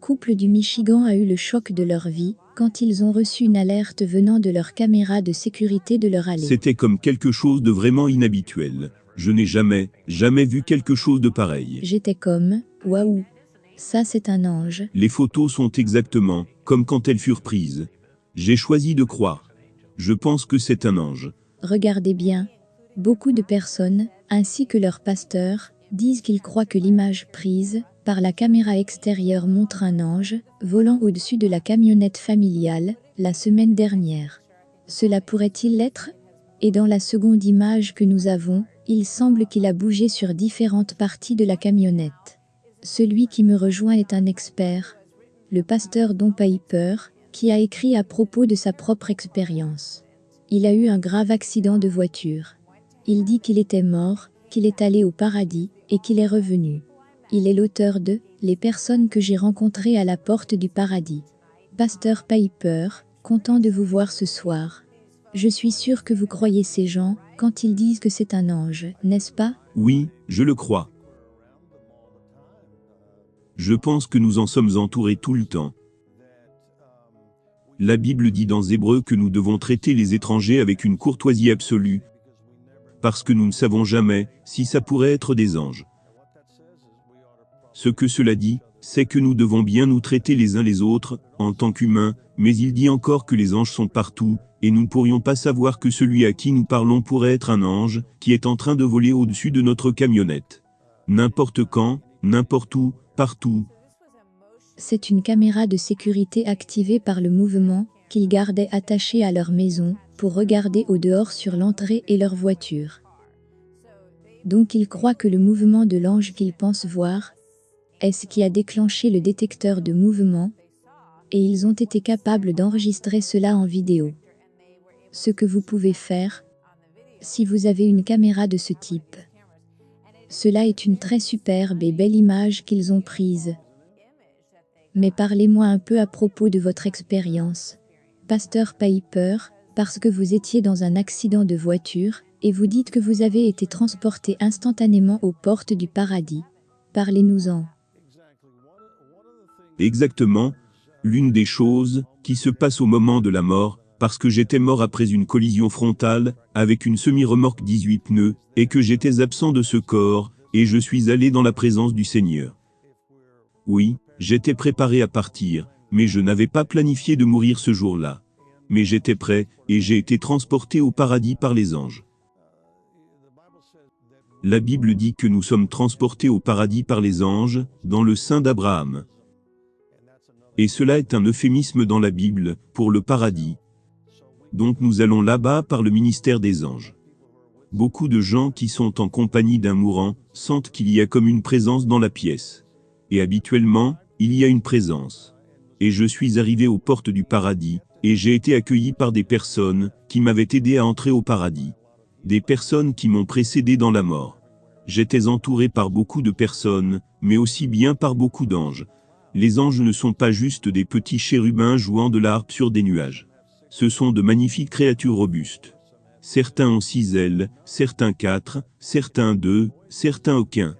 couple du Michigan a eu le choc de leur vie quand ils ont reçu une alerte venant de leur caméra de sécurité de leur allée. C'était comme quelque chose de vraiment inhabituel. Je n'ai jamais vu quelque chose de pareil. J'étais comme, waouh, ça c'est un ange. Les photos sont exactement comme quand elles furent prises. J'ai choisi de croire. Je pense que c'est un ange. Regardez bien. Beaucoup de personnes, ainsi que leur pasteur, disent qu'ils croient que l'image prise par la caméra extérieure montre un ange volant au-dessus de la camionnette familiale la semaine dernière. Cela pourrait-il l'être? Et dans la seconde image que nous avons, il semble qu'il a bougé sur différentes parties de la camionnette. Celui qui me rejoint est un expert, le pasteur Don Piper, qui a écrit à propos de sa propre expérience. Il a eu un grave accident de voiture. Il dit qu'il était mort, qu'il est allé au paradis et qu'il est revenu. Il est l'auteur de « Les personnes que j'ai rencontrées à la porte du paradis ». Pasteur Piper, content de vous voir ce soir. Je suis sûr que vous croyez ces gens quand ils disent que c'est un ange, n'est-ce pas? Oui, je le crois. Je pense que nous en sommes entourés tout le temps. La Bible dit dans Hébreux que nous devons traiter les étrangers avec une courtoisie absolue, parce que nous ne savons jamais si ça pourrait être des anges. Ce que cela dit, c'est que nous devons bien nous traiter les uns les autres, en tant qu'humains, mais il dit encore que les anges sont partout, et nous ne pourrions pas savoir que celui à qui nous parlons pourrait être un ange, qui est en train de voler au-dessus de notre camionnette. N'importe quand, n'importe où, partout. C'est une caméra de sécurité activée par le mouvement, qu'ils gardaient attachée à leur maison, pour regarder au dehors sur l'entrée et leur voiture. Donc ils croient que le mouvement de l'ange qu'ils pensent voir est ce qui a déclenché le détecteur de mouvement, et ils ont été capables d'enregistrer cela en vidéo. Ce que vous pouvez faire, si vous avez une caméra de ce type. Cela est une très superbe et belle image qu'ils ont prise. Mais parlez-moi un peu à propos de votre expérience, Pasteur Piper, parce que vous étiez dans un accident de voiture, et vous dites que vous avez été transporté instantanément aux portes du paradis. Parlez-nous-en. Exactement, l'une des choses qui se passe au moment de la mort, parce que j'étais mort après une collision frontale, avec une semi-remorque 18 pneus, et que j'étais absent de ce corps, et je suis allé dans la présence du Seigneur. Oui, j'étais préparé à partir, mais je n'avais pas planifié de mourir ce jour-là. Mais j'étais prêt, et j'ai été transporté au paradis par les anges. La Bible dit que nous sommes transportés au paradis par les anges, dans le sein d'Abraham. Et cela est un euphémisme dans la Bible, pour le paradis. Donc nous allons là-bas par le ministère des anges. Beaucoup de gens qui sont en compagnie d'un mourant, sentent qu'il y a comme une présence dans la pièce. Et habituellement, il y a une présence. Et je suis arrivé aux portes du paradis, et j'ai été accueilli par des personnes qui m'avaient aidé à entrer au paradis. Des personnes qui m'ont précédé dans la mort. J'étais entouré par beaucoup de personnes, mais aussi bien par beaucoup d'anges. Les anges ne sont pas juste des petits chérubins jouant de la harpe sur des nuages. Ce sont de magnifiques créatures robustes. Certains ont 6 ailes, certains 4, certains 2, certains aucun.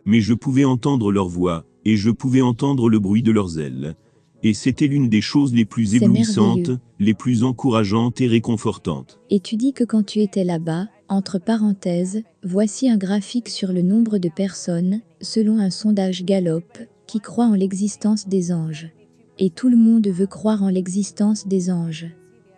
Mais je pouvais entendre leur voix, et je pouvais entendre le bruit de leurs ailes. Et c'était l'une des choses les plus éblouissantes, les plus encourageantes et réconfortantes. Et tu dis que quand tu étais là-bas, entre parenthèses, voici un graphique sur le nombre de personnes, selon un sondage Gallup, qui croient en l'existence des anges. Et tout le monde veut croire en l'existence des anges.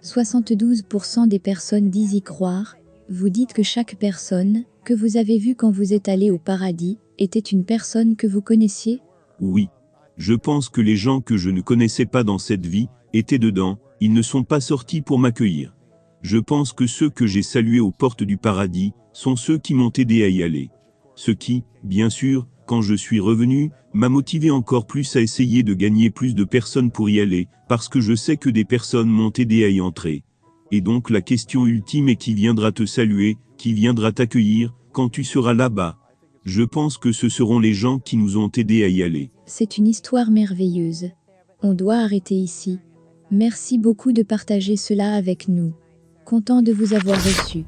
72% des personnes disent y croire. Vous dites que chaque personne que vous avez vue quand vous êtes allé au paradis était une personne que vous connaissiez? Oui. Je pense que les gens que je ne connaissais pas dans cette vie étaient dedans, ils ne sont pas sortis pour m'accueillir. Je pense que ceux que j'ai salués aux portes du paradis sont ceux qui m'ont aidé à y aller. Ce qui, bien sûr, quand je suis revenu, m'a motivé encore plus à essayer de gagner plus de personnes pour y aller, parce que je sais que des personnes m'ont aidé à y entrer. Et donc la question ultime est qui viendra te saluer, qui viendra t'accueillir, quand tu seras là-bas. Je pense que ce seront les gens qui nous ont aidés à y aller. C'est une histoire merveilleuse. On doit arrêter ici. Merci beaucoup de partager cela avec nous. Content de vous avoir reçu.